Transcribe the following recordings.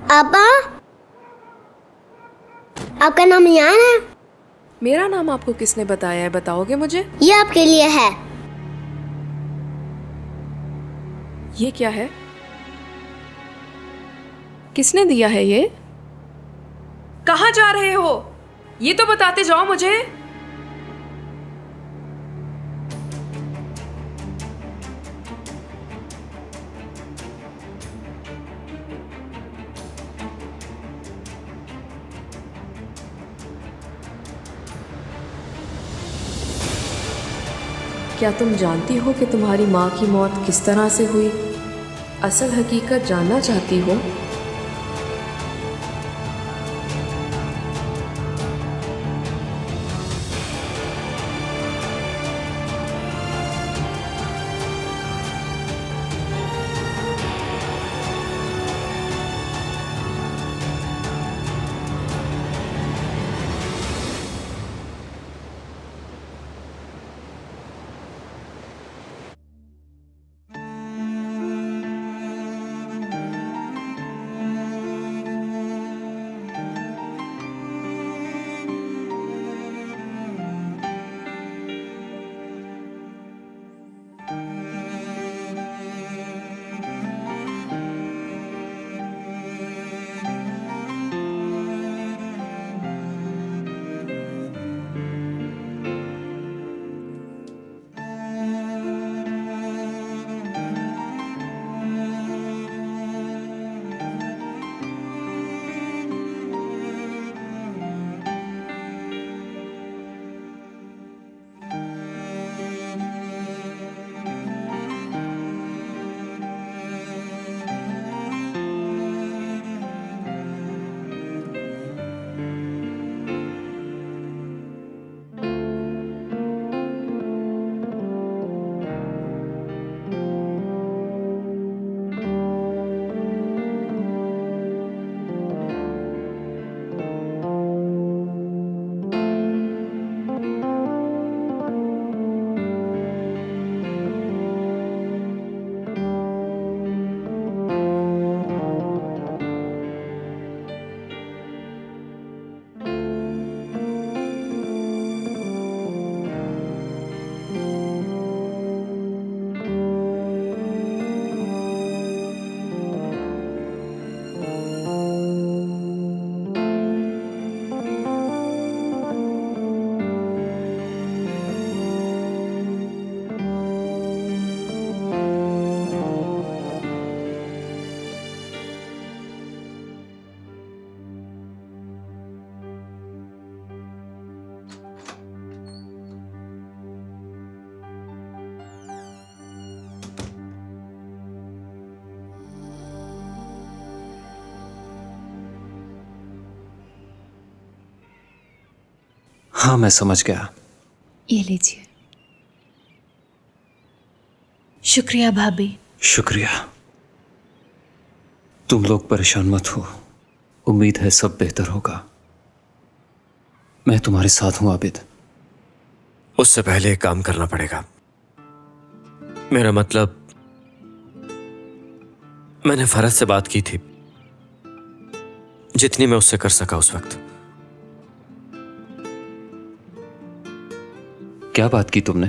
अब्बा, आपका नाम यान है? मेरा नाम आपको किसने बताया है, बताओगे मुझे? ये आपके लिए है। ये क्या है? किसने दिया है ये? कहाँ जा रहे हो? ये तो बताते जाओ मुझे। क्या तुम जानती हो कि तुम्हारी माँ की मौत किस तरह से हुई? असल हकीकत जानना चाहती हो? हाँ, मैं समझ गया। ये लीजिए। शुक्रिया भाभी। शुक्रिया। तुम लोग परेशान मत हो, उम्मीद है सब बेहतर होगा। मैं तुम्हारे साथ हूं आबिद। उससे पहले एक काम करना पड़ेगा। मेरा मतलब, मैंने फरज से बात की थी, जितनी मैं उससे कर सका उस वक्त। क्या बात की तुमने?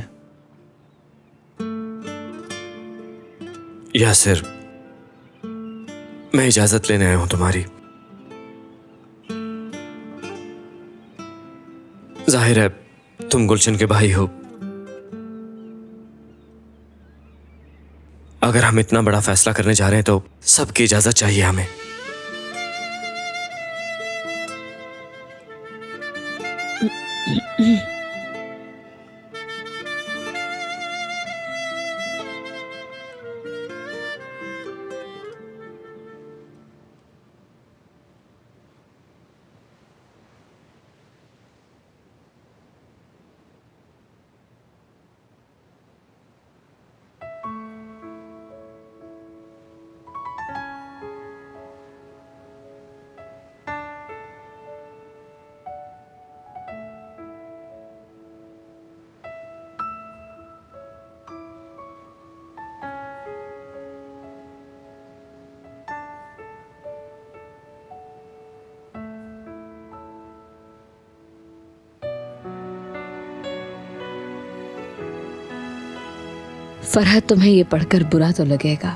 यासिर, मैं इजाजत लेने आया हूं तुम्हारी। जाहिर है तुम गुलशन के भाई हो। अगर हम इतना बड़ा फैसला करने जा रहे हैं तो सबकी इजाजत चाहिए हमें। फरहत, तुम्हें ये पढ़कर बुरा तो लगेगा,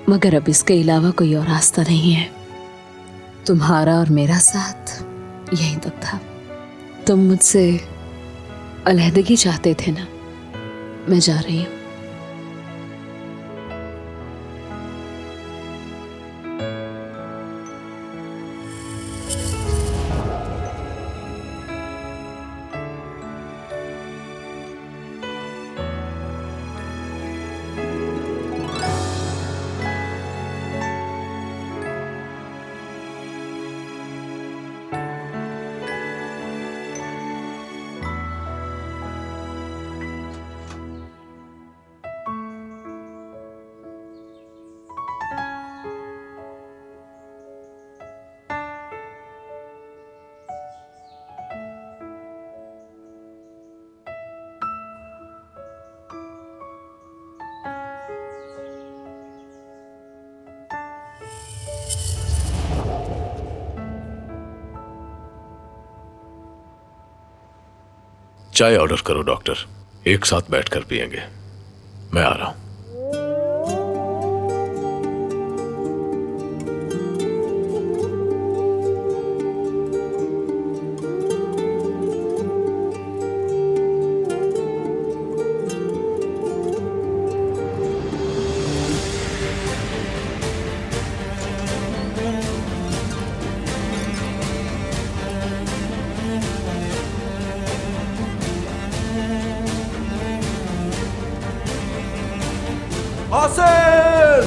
मगर अब इसके अलावा कोई और रास्ता नहीं है। तुम्हारा और मेरा साथ यहीं तक था। तुम मुझसे अलहदगी चाहते थे ना? मैं जा रही हूँ। चाय ऑर्डर करो डॉक्टर, एक साथ बैठकर पिएंगे। मैं आ रहा हूं। आसिल!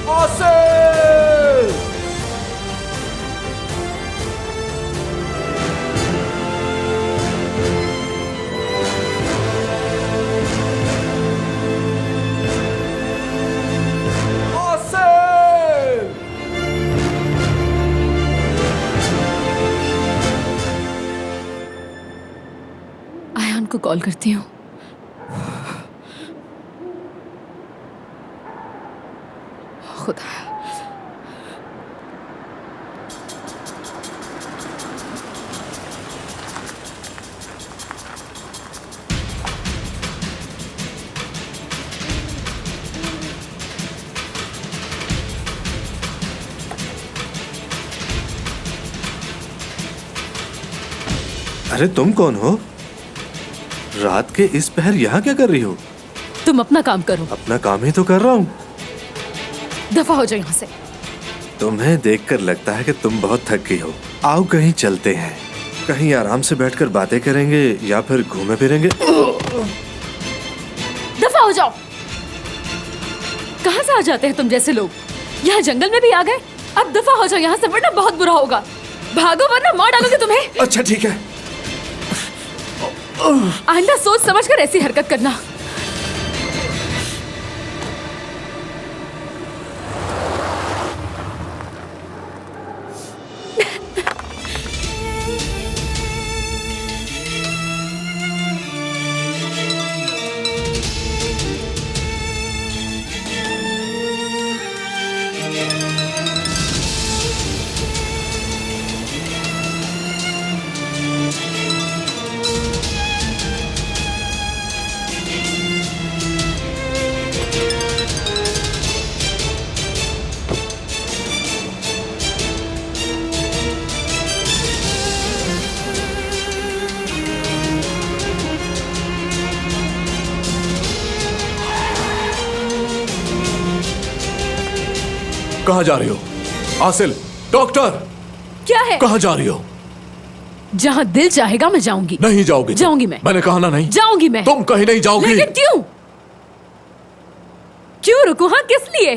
आसिल! आसिल! आयान को कॉल करती हूँ। खुदा। अरे तुम कौन हो? रात के इस पहर यहाँ क्या कर रही हो? तुम अपना काम करो। अपना काम ही तो कर रहा हूँ। दफा हो जाओ यहाँ से। तुम्हें देखकर लगता है कि तुम बहुत थक गई हो। आओ कहीं चलते हैं, कहीं आराम से बैठकर बातें करेंगे या फिर घूमे फिरेंगे। दफा हो जाओ। कहाँ से आ जाते हैं तुम जैसे लोग? यहाँ जंगल में भी आ गए। अब दफा हो जाओ यहाँ से, वरना बहुत बुरा होगा। भागो वरना मार डालोगे तुम्हें। अच्छा ठीक है। आइंदा सोच समझ कर ऐसी हरकत करना। कहाँ जा रही हो? आसिल, डॉक्टर! क्या है? कहाँ जा रही हो? जहाँ दिल चाहेगा मैं जाऊंगी। नहीं जाओगी? जाऊंगी मैं। मैंने कहा ना नहीं। जाऊंगी मैं। तुम कहीं नहीं जाओगी। लेकिन क्यों? क्यों रुकूं? हाँ, किस लिए?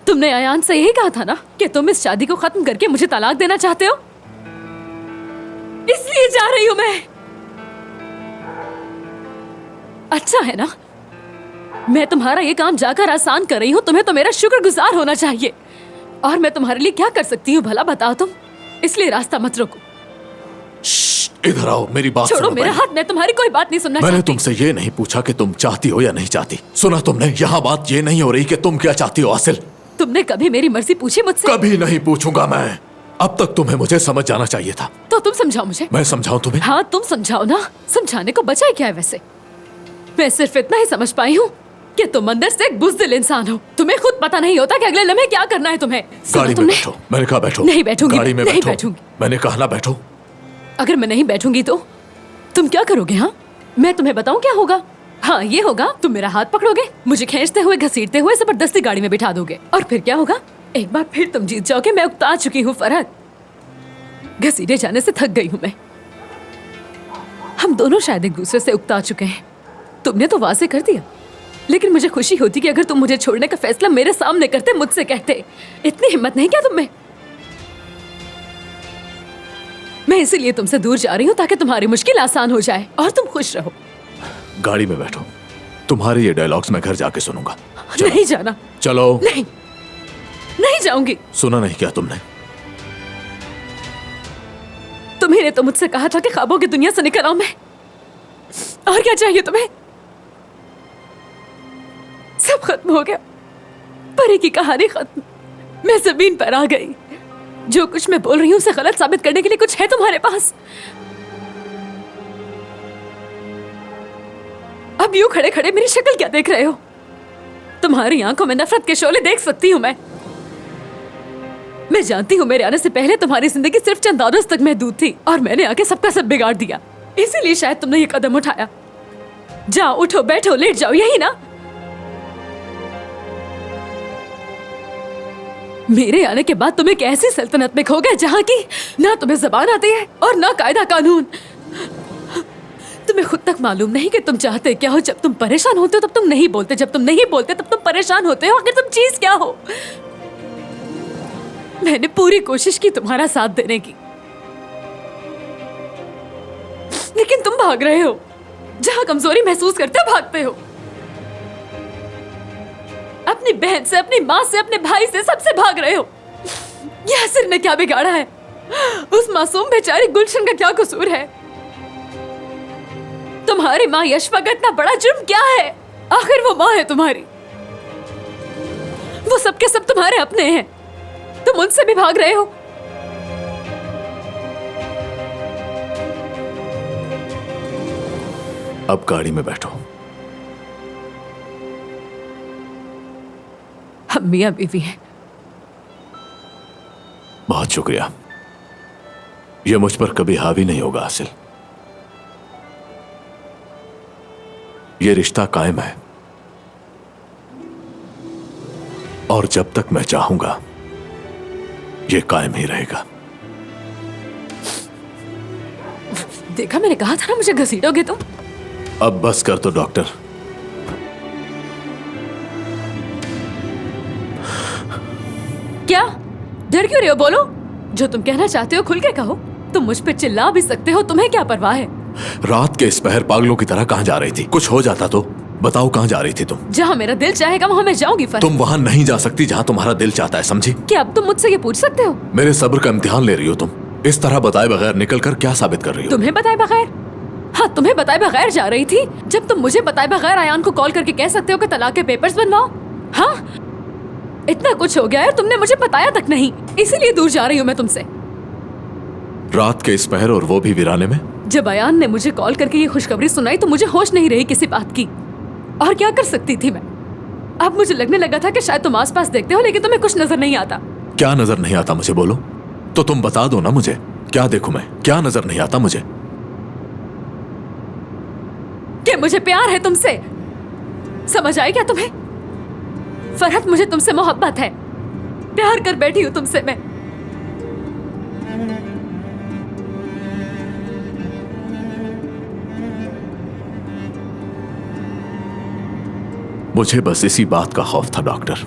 तुमने अयान से यही कहा था ना कि तुम इस शादी को खत्म करके मुझे तलाक देना चाहते हो? इसलिए जा रही हूं मैं। अच्छा है ना, मैं तुम्हारा ये काम जाकर आसान कर रही हूँ। तुम्हें तो मेरा शुक्रगुजार होना चाहिए। और मैं तुम्हारे लिए क्या कर सकती हूँ भला बताओ तुम? इसलिए रास्ता मत रोको। इधर आओ, मेरी बात छोड़ो सुनो मेरा पहले। हाथ। मैं तुम्हारी कोई बात नहीं सुनना मैंने चाहती। तुमसे ये नहीं पूछा कि तुम चाहती हो या नहीं चाहती। सुना तुमने? यहाँ बात ये नहीं हो रही कि तुम क्या चाहती हो आसिल। तुमने कभी मेरी मर्जी पूछी मुझसे? कभी नहीं पूछूंगा मैं। अब तक तुम्हें मुझे समझ जाना चाहिए था। तो तुम समझाओ मुझे। मैं समझाऊं तुम्हें? हाँ तुम समझाओ ना, समझाने को बचा ही क्या है वैसे। मैं सिर्फ इतना ही समझ पाई हूँ कि तुम अंदर से एक बुज़दिल इंसान हो। तुम्हें खुद पता नहीं होता कि अगले लम्हे क्या करना है तुम्हें। गाड़ी में बैठो। मैंने कहा बैठो। नहीं बैठूंगी। गाड़ी में नहीं बैठो। बैठूंगी। मैंने कहा ना बैठो। अगर मैं नहीं बैठूंगी तो तुम क्या करोगे? हाँ मैं तुम्हें बताऊं क्या होगा? हाँ ये होगा, तुम मेरा हाथ पकड़ोगे, मुझे खींचते हुए घसीटते हुए जबरदस्ती गाड़ी में बिठा दोगे, और फिर क्या होगा? एक बार फिर तुम जीत जाओगे। मैं उकता चुकी हूँ फरहत, घसीटे जाने से थक गई हूँ मैं। हम दोनों शायद एक दूसरे से उकता चुके हैं। तुमने तो वाजे कर दिया, लेकिन मुझे खुशी होती कि अगर तुम मुझे छोड़ने का फैसला मेरे सामने करते, मुझसे कहते। इतनी हिम्मत नहीं क्या तुम में? मैं इसीलिए तुमसे दूर जा रही हूँ ताकि तुम्हारी मुश्किल आसान हो जाए और तुम खुश रहो। गाड़ी में बैठो। तुम्हारे ये डायलॉग्स मैं घर जाके सुनूंगा। नहीं जाना। चलो। नहीं, नहीं जाऊंगी। सुना नहीं क्या तुमने? तुम्ही ने तो मुझसे कहा था कि ख्वाबों की दुनिया से निकल आऊं मैं। और क्या चाहिए तुम्हें? सब खत्म हो गया, परी की कहानी खत्म। मैं जमीन पर आ गई। जो कुछ मैं बोल रही हूँ उसे गलत साबित करने के लिए कुछ है तुम्हारे पास? अब यूं खड़े खड़े मेरी शक्ल क्या देख रहे हो? तुम्हारी आंखों में नफरत के शोले देख सकती हूं मैं। मैं जानती हूँ मेरे आने से पहले तुम्हारी जिंदगी सिर्फ चंद आदर्श तक महदूद थी, और मैंने आके सबका सब बिगाड़ दिया। इसीलिए शायद तुमने ये कदम उठाया। जाओ, उठो, बैठो, लेट जाओ, यही ना? मेरे आने के बाद तुम एक ऐसी सल्तनत में खो गए जहां की ना तुम्हें जबान आती है और ना कायदा कानून। तुम्हें खुद तक मालूम नहीं कि तुम चाहते क्या हो। जब तुम परेशान होते हो तब तुम नहीं बोलते, जब तुम नहीं बोलते तब तुम परेशान होते हो। आखिर तुम चीज क्या हो? मैंने पूरी कोशिश की तुम्हारा साथ देने की, लेकिन तुम भाग रहे हो। जहां कमजोरी महसूस करते हो भागते हो। अपनी बहन से, अपनी माँ से, अपने भाई से, सबसे भाग रहे हो। यासिर ने क्या बिगाड़ा है? उस मासूम बेचारी गुलशन का क्या कसूर है? तुम्हारी माँ यशफा का इतना बड़ा जुर्म क्या है? आखिर वो माँ है तुम्हारी। वो सब के सब तुम्हारे अपने हैं, तुम उनसे भी भाग रहे हो। अब गाड़ी में बैठो। हम मियां बीवी हैं। बहुत शुक्रिया। ये मुझ पर कभी हावी नहीं होगा आसिल। ये रिश्ता कायम है, और जब तक मैं चाहूंगा ये कायम ही रहेगा। देखा, मैंने कहा था ना मुझे घसीटोगे तुम। अब बस कर दो डॉक्टर। क्या डर क्यों रहे हो? बोलो, जो तुम कहना चाहते हो खुल के कहो। तुम मुझ पे चिल्ला भी सकते हो, तुम्हें क्या परवाह है? रात के इस पहर पागलों की तरह कहां जा रही थी? कुछ हो जाता तो बताओ, कहां जा रही थी तुम? जहां मेरा दिल चाहेगा वहां मैं जाऊंगी। फरहत, तुम वहां नहीं जा सकती जहां तुम्हारा दिल चाहता है, समझी? क्या अब तुम मुझसे ये पूछ सकते हो? मेरे सब्र का इम्तिहान ले रही हो तुम। इस तरह बताए बगैर निकलकर क्या साबित कर रही हो? तुम्हें बताए बगैर? हाँ, तुम्हें बताए बगैर जा रही थी, जब तुम मुझे बताए बगैर आयान को कॉल करके कह सकते हो कि तलाक के पेपर्स बनवाओ। हाँ, इतना कुछ हो गया है, तुमने मुझे बताया तक नहीं, इसीलिए दूर जा रही हूँ मैं तुमसे। रात के इस पहर, और वो भी वीराने में। जब अयान ने मुझे कॉल करके ये खुशखबरी सुनाई तो मुझे होश नहीं रही किसी बात की। और क्या कर सकती थी मैं? अब मुझे लगने लगा था कि शायद तुम आसपास देखते हो, लेकिन तुम्हें कुछ नजर नहीं आता। क्या नजर नहीं आता मुझे? बोलो तो, तुम बता दो ना मुझे। क्या देखूं मैं? क्या नजर नहीं आता मुझे? कि मुझे प्यार है तुमसे। समझ आए क्या तुम्हें? फरहत, मुझे तुमसे मोहब्बत है। प्यार कर बैठी हूं तुमसे मैं। मुझे बस इसी बात का खौफ था डॉक्टर।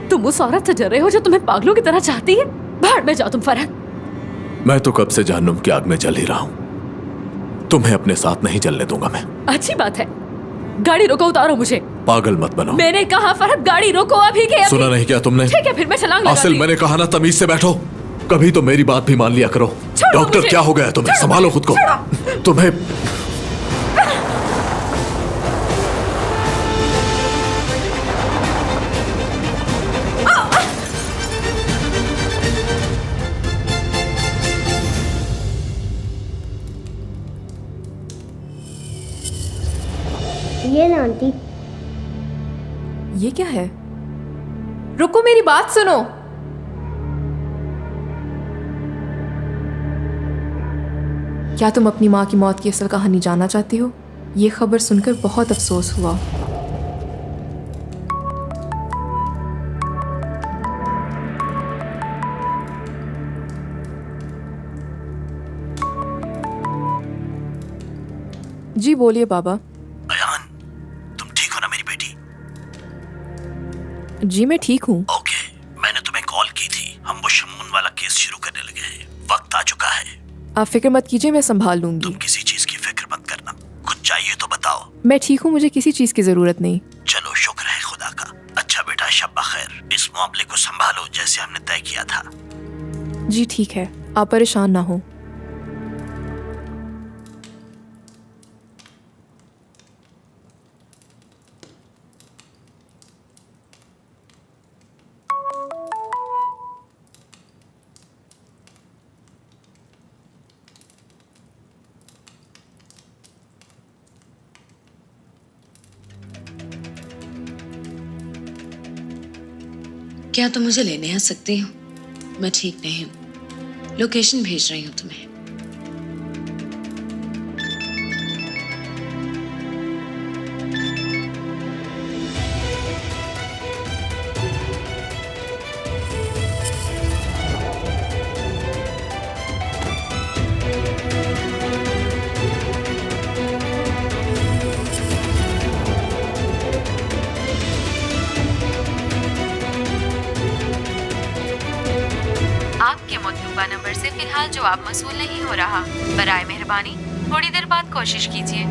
तुम उस औरत से डर रहे हो जो तुम्हें पागलों की तरह चाहती है? भाड़ में जाओ तुम फरहत। मैं तो कब से जहन्नुम की आग में जल ही रहा हूं। तुम्हें अपने साथ नहीं जलने दूंगा मैं। अच्छी बात है। गाड़ी रोको, उतारो मुझे। पागल मत बनो। मैंने कहा फरहत, गाड़ी रोको अभी के अभी। सुना नहीं क्या तुमने? ठीक है, फिर मैं छलांग लगाती आसिल, हूँ। मैंने कहा ना तमीज से बैठो। कभी तो मेरी बात भी मान लिया करो। डॉक्टर, मुझे। क्या हो गया तुम्हें? संभालो खुद को। तुम्हें ये ना आंटी। ये क्या है? रुको, मेरी बात सुनो। क्या तुम अपनी माँ की मौत की असल कहानी जानना चाहती हो? ये खबर सुनकर बहुत अफसोस हुआ। जी बोलिए बाबा। अयान, तुम ठीक हो ना मेरी बेटी? जी मैं ठीक हूँ। ओके, मैंने तुम्हें कॉल की थी। हम वो शमून वाला केस शुरू करने लगे हैं। वक्त आ चुका है। आप फिक्र मत कीजिए, मैं संभाल लूंगी। तुम किसी चीज की फिक्र मत करना। कुछ चाहिए तो बताओ। मैं ठीक हूँ, मुझे किसी चीज की जरूरत नहीं। चलो, शुक्र है खुदा का। अच्छा बेटा, शब बखैर। इस मामले को संभालो जैसे हमने तय किया था। जी ठीक है, आप परेशान ना हो। क्या तुम मुझे लेने आ सकती हो? मैं ठीक नहीं हूँ। लोकेशन भेज रही हूँ तुम्हें। आपके मतलूबा नंबर से फिलहाल जवाब मसूल नहीं हो रहा। बराए मेहरबानी थोड़ी देर बाद कोशिश कीजिए।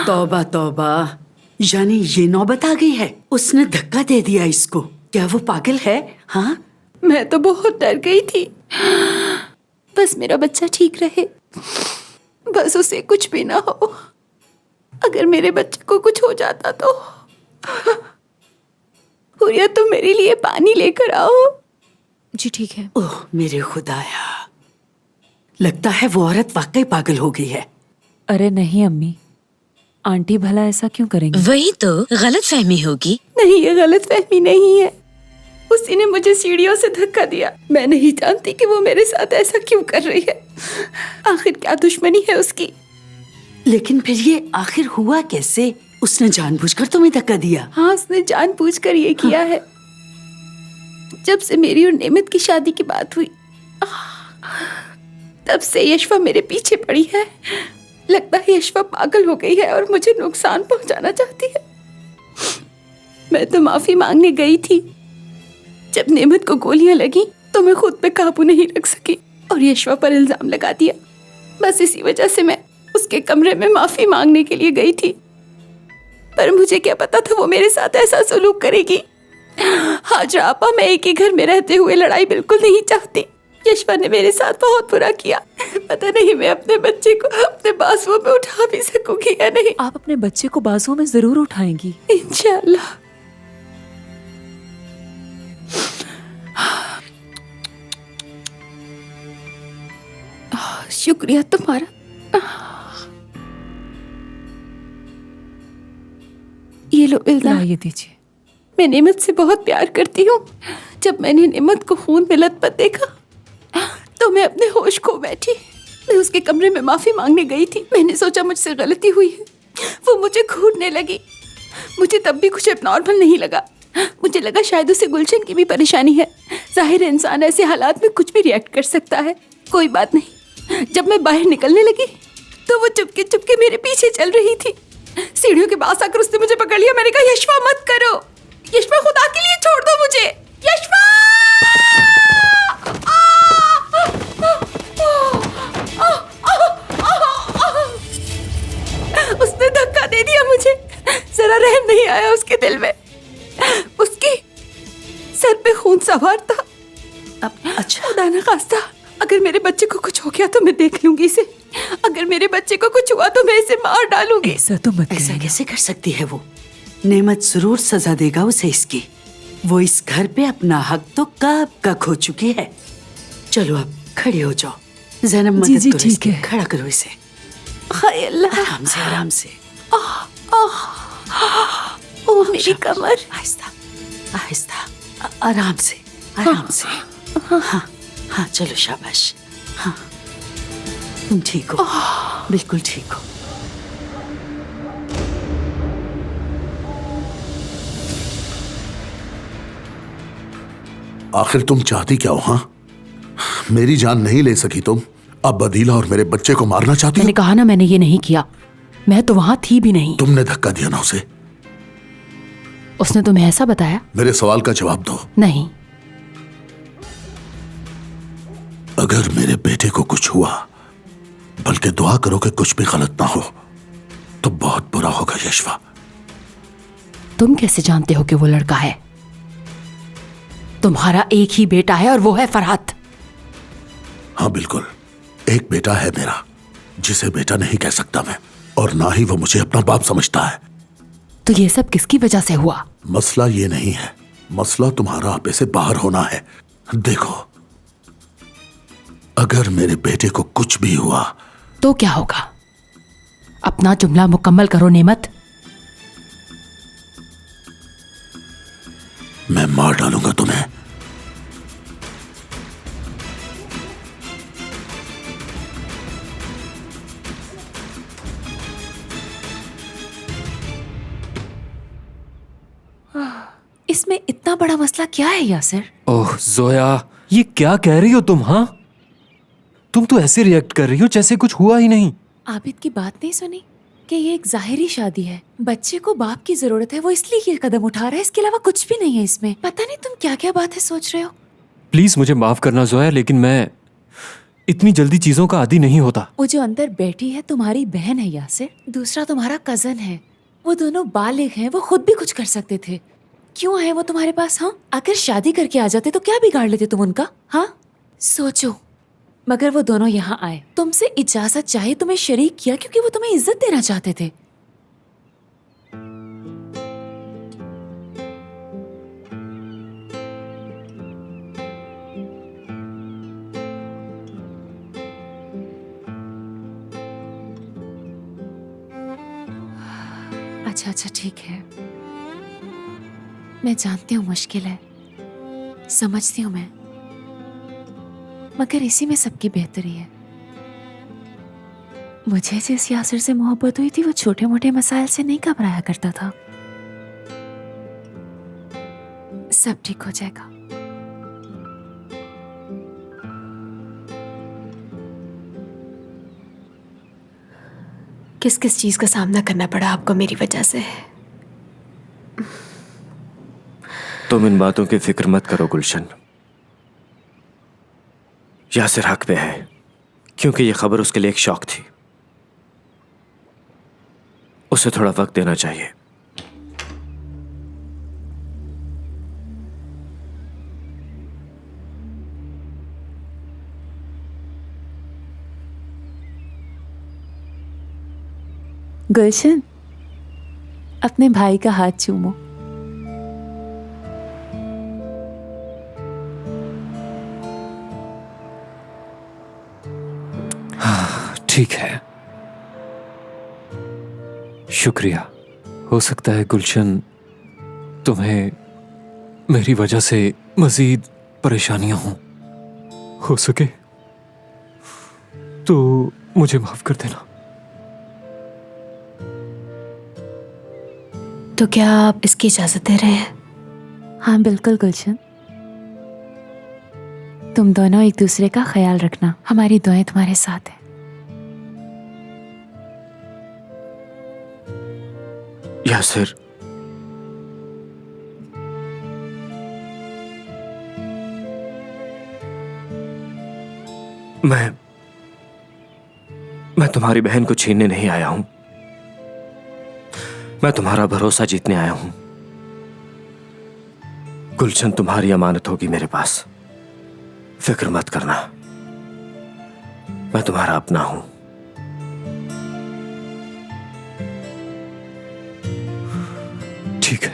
तौबा तौबा, यानी ये नौबत आ गई है। उसने धक्का दे दिया इसको। क्या वो पागल है? हाँ, मैं तो बहुत डर गई थी। बस मेरा बच्चा ठीक रहे, बस उसे कुछ भी ना हो। अगर मेरे बच्चे को कुछ हो जाता तो हुरिया, तुम मेरे लिए पानी लेकर आओ। जी ठीक है। ओह मेरे खुदाया, लगता है वो औरत वाकई पागल हो गई है। अरे नहीं अम्मी, आंटी भला ऐसा क्यों करेंगी? वही तो गलत फहमी होगी। नहीं, ये गलत फहमी नहीं है। उसी ने मुझे सीढ़ियों से धक्का दिया। मैं नहीं जानती कि वो मेरे साथ ऐसा क्यों कर रही है। आखिर क्या दुश्मनी है उसकी? लेकिन फिर ये आखिर हुआ कैसे? उसने जानबूझकर तुम्हें धक्का दिया? हाँ, उसने जानबूझकर ये किया है। जब से मेरी और नेमित की शादी की बात हुई, तब से यशवा मेरे पीछे पड़ी है। लगता है यशवा पागल हो गई है और मुझे नुकसान पहुंचाना चाहती है। मैं तो माफी मांगने गई थी। जब नेमित को गोलियां लगी तो मैं खुद पे काबू नहीं रख सकी और यशवा पर इल्जाम लगा दिया। बस इसी वजह से मैं उसके कमरे में माफी मांगने के लिए गई थी। पर मुझे क्या पता था वो मेरे साथ ऐसा सलूक करेगी। हाजरा आपा, मैं एक ही घर में रहते हुए लड़ाई बिल्कुल नहीं चाहती। यशवा ने मेरे साथ बहुत बुरा किया। पता नहीं मैं अपने बच्चे को अपने बाजुओं में उठा भी सकूंगी या नहीं। आप अपने बच्चे को बाजुओं में जरूर उठाएंगी, इंशाअल्लाह। शुक्रिया तुम्हारा। ये लो बिल्दा, ये दीजिए। मैं नेमत से बहुत प्यार करती हूँ। जब मैंने नेमत को खून में लथपथ देखा तो मैं अपने होश खो बैठी। मैं उसके कमरे में माफी मांगने गई थी। मैंने सोचा मुझसे गलती हुई है। वो मुझे घूरने लगी। मुझे तब भी कुछ नॉर्मल नहीं लगा। मुझे लगा शायद उसे गुलशन की भी परेशानी है। जाहिर है इंसान ऐसे हालात में कुछ भी रिएक्ट कर सकता है। कोई बात नहीं। जब मैं बाहर निकलने लगी तो वो चुपके चुपके मेरे पीछे चल रही थी। सीढ़ियों के पास आकर उसने मुझे पकड़ लिया। मैंने कहा, यशवा मत करो, यशवा खुदा के लिए छोड़ दो मुझे, यशवा। उसने धक्का दे दिया मुझे। जरा रहम नहीं आया उसके दिल में। उसके सर पे खून सवार था। अच्छा, खुदा न खास्ता अगर मेरे बच्चे को कुछ हो गया तो मैं देख लूंगी इसे। अगर मेरे बच्चे को कुछ हुआ तो मैं इसे मार डालूंगी। ऐसा तो मत ऐसा कैसे कर सकती है वो? नेमत जरूर सजा देगा उसे इसकी। वो इस घर पे अपना हक तो कब का खो चुकी है। चलो अब खड़े हो जाओ। जैनब मदद जी, करो ठीक इसकी। है। खड़ा करो इसे। हाय अल्लाह, आराम से आराम से। ओ मेरी कमर। आहिस्ता आहिस्ता, आराम से आराम से। हाँ हाँ, चलो शाबाश। हाँ, तुम ठीक हो, बिल्कुल ठीक हो। आखिर तुम चाहती क्या हो? हाँ, मेरी जान नहीं ले सकी तुम, अब बदीला और मेरे बच्चे को मारना चाहती हो? मैंने कहा ना, मैंने ये नहीं किया। मैं तो वहां थी भी नहीं। तुमने धक्का दिया ना उसे। उसने तुम्हें ऐसा बताया? मेरे सवाल का जवाब दो। नहीं। अगर मेरे बेटे को कुछ हुआ, बल्कि दुआ करो कि कुछ भी गलत ना हो, तो बहुत बुरा होगा यशवा। तुम कैसे जानते हो कि वो लड़का है? तुम्हारा एक ही बेटा है और वो है फरहात। हाँ बिल्कुल, एक बेटा है मेरा, जिसे बेटा नहीं कह सकता मैं, और ना ही वो मुझे अपना बाप समझता है। तो ये सब किसकी वजह से हुआ? मसला ये नहीं है, मसला तुम्हारा आपे से बाहर होना है। देखो, अगर मेरे बेटे को कुछ भी हुआ तो क्या होगा? अपना जुमला मुकम्मल करो नेमत। मैं मार डालूंगा तुम्हें। इसमें इतना बड़ा मसला क्या है यासिर? ओह जोया, ये क्या कह रही हो तुम? हाँ, तुम तो ऐसे रिएक्ट कर रही हो जैसे कुछ हुआ ही नहीं। आबिद की बात नहीं सुनी कि ये एक जाहिरी शादी है, बच्चे को बाप की जरूरत है, वो इसलिए ये कदम उठा रहा है, इसके अलावा कुछ भी नहीं है इसमें। पता नहीं तुम क्या क्या बातें सोच रहे हो। प्लीज मुझे माफ करना जोया, लेकिन मैं इतनी जल्दी चीजों का आदी नहीं होता। वो जो अंदर बैठी है तुम्हारी बहन है यासिर, दूसरा तुम्हारा कजन है। वो दोनों बालिग हैं, वो खुद भी कुछ कर सकते थे। क्यों आए वो तुम्हारे पास? हाँ, अगर शादी करके आ जाते तो क्या बिगाड़ लेते तुम उनका? हाँ सोचो। मगर वो दोनों यहाँ आए, तुमसे इजाजत चाहे, तुम्हें शरीक किया क्योंकि वो तुम्हें इज्जत देना चाहते थे। अच्छा अच्छा ठीक है, मैं जानती हूँ मुश्किल है, समझती हूँ मैं, मगर इसी में सबकी बेहतरी है। मुझे जिस यासिर से मोहब्बत हुई थी वो छोटे मोटे मसाइल से नहीं घबराया करता था। सब ठीक हो जाएगा। किस किस चीज का सामना करना पड़ा आपको मेरी वजह से? तुम इन बातों की फिक्र मत करो गुलशन। यासिर हक पे है, क्योंकि ये खबर उसके लिए एक शौक थी। उसे थोड़ा वक्त देना चाहिए। गुलशन, अपने भाई का हाथ चूमो। ठीक है, शुक्रिया। हो सकता है गुलशन, तुम्हें मेरी वजह से मजीद परेशानियां हों। हो सके तो मुझे माफ कर देना। तो क्या आप इसकी इजाजत दे रहे हैं? हाँ बिल्कुल गुलशन, तुम दोनों एक दूसरे का ख्याल रखना, हमारी दुआएं तुम्हारे साथ है। यासिर, मैं तुम्हारी बहन को छीनने नहीं आया हूं, मैं तुम्हारा भरोसा जीतने आया हूं। गुलशन तुम्हारी अमानत होगी मेरे पास, फिक्र मत करना, मैं तुम्हारा अपना हूं। ठीक है।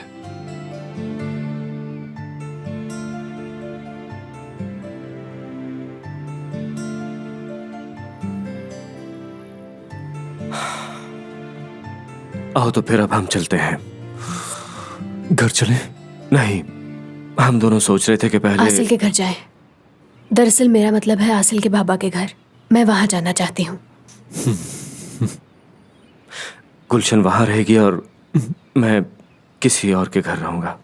आओ तो फिर अब हम चलते हैं। घर चले? नहीं, हम दोनों सोच रहे थे कि पहले आसिल के घर जाए। दरअसल मेरा मतलब है आसिल के बाबा के घर। मैं वहां जाना चाहती हूँ। गुलशन वहां रहेगी और मैं किसी और के घर रहूंगा,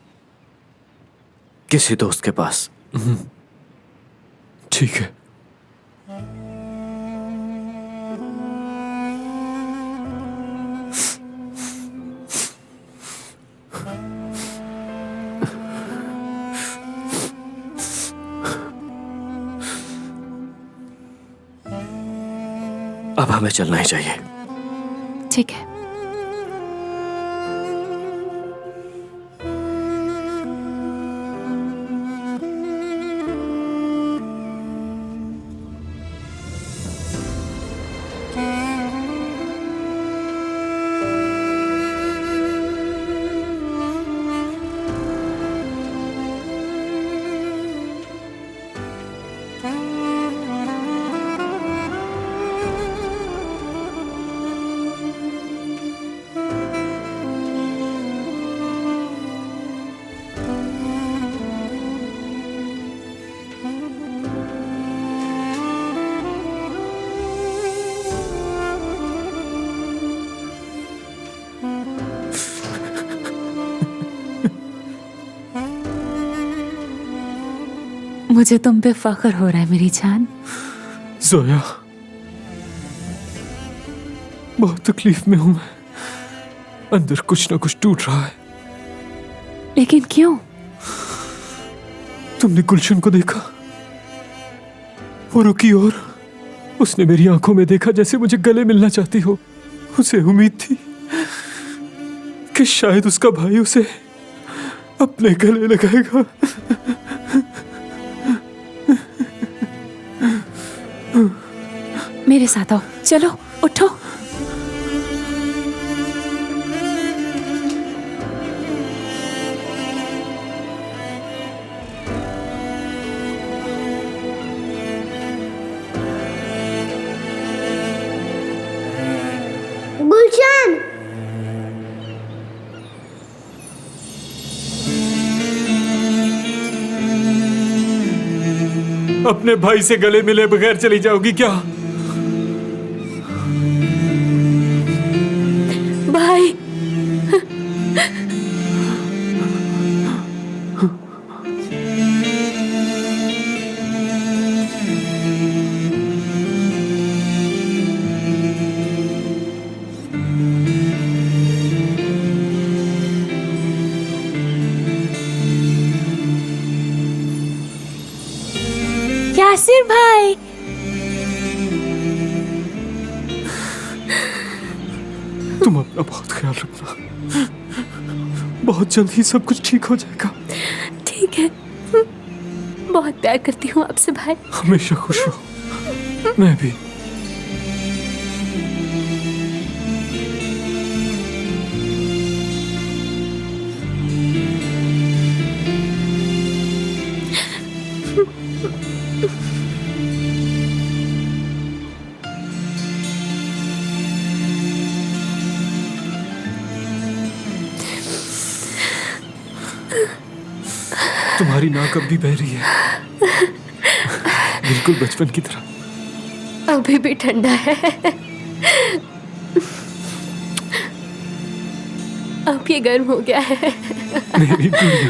किसी दोस्त के पास। ठीक है। अब हमें चलना ही चाहिए। ठीक है। मुझे तुम पे फख्र हो रहा है मेरी जान। जोया, बहुत तकलीफ में हूं मैं। अंदर कुछ ना कुछ टूट रहा है। लेकिन क्यों? तुमने गुलशन को देखा? वो रुकी और उसने मेरी आंखों में देखा जैसे मुझे गले मिलना चाहती हो। उसे उम्मीद थी कि शायद उसका भाई उसे अपने गले लगाएगा। मेरे साथ आओ, चलो उठो। गुलशन, अपने भाई से गले मिले बगैर चली जाओगी क्या? भाई, यासिर भाई, तुम अपना बहुत ख्याल रखना। बहुत जल्द ही सब कुछ ठीक हो जाएगा। ठीक है। बहुत प्यार करती हूँ आपसे भाई। हमेशा खुश रहो। मैं भी। तुम्हारी नाक अब भी बह रही है, बिल्कुल बचपन की तरह। अभी भी ठंडा है। अब ये गर्म हो गया है। मेरी गुड़िया।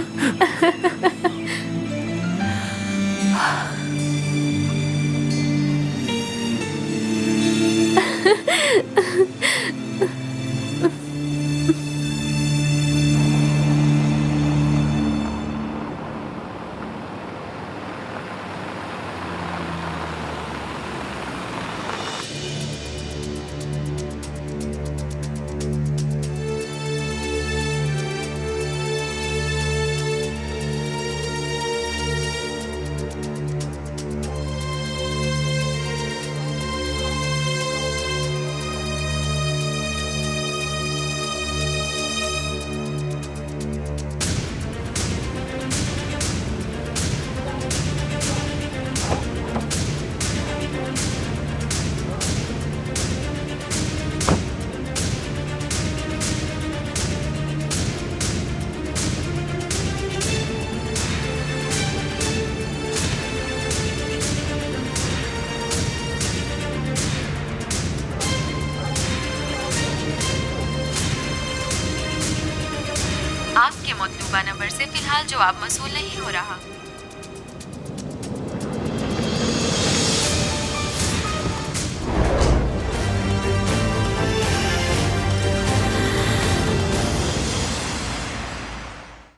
आपके मतलूबा नंबर से फिलहाल जवाब मसूल नहीं हो रहा।